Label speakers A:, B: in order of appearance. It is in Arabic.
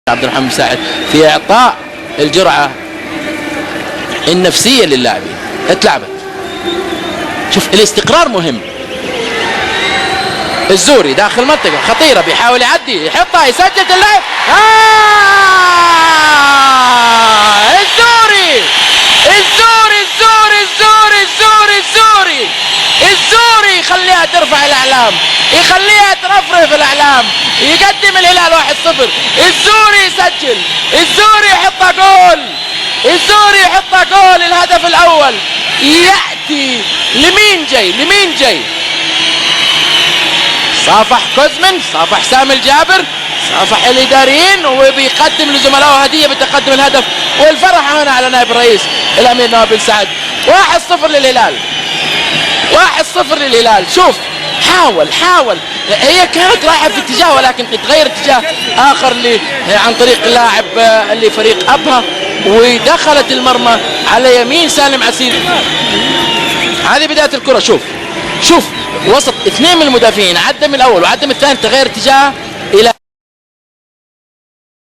A: عبد الرحمن مساعد في إعطاء الجرعة النفسية للاعبين. اتلعبت، شوف الاستقرار مهم. الزوري داخل المنطقة خطيرة، بيحاول يعدي، يحطها، يسجل اللعب. الزوري الزوري الزوري الزوري الزوري الزوري الزوري يخليها ترفع الأعلام، يخليها ترفرف الأعلام، يقدم الهلال 1-0. الزوري يسجل، الزوري يحطها جول، الزوري يحطها جول. الهدف الأول يأتي لمين جاي؟ لمين جاي؟ صافح كوزمن، صافح سامي الجابر، صافح الإداريين، وبيقدم لزملائه هدية بتقدم الهدف. والفرح هنا على نائب الرئيس الأمير نواف بن سعد. 1-0 للهلال، 1-0 للهلال. شوف حاول هي كانت رايحة في اتجاه، ولكن تغير اتجاه آخر عن طريق اللاعب اللي فريق أبها، ودخلت المرمى على يمين سالم عسير. هذه بداية الكرة. شوف وسط اثنين من المدافعين، عدى من الأول وعدى من الثاني، تغير اتجاه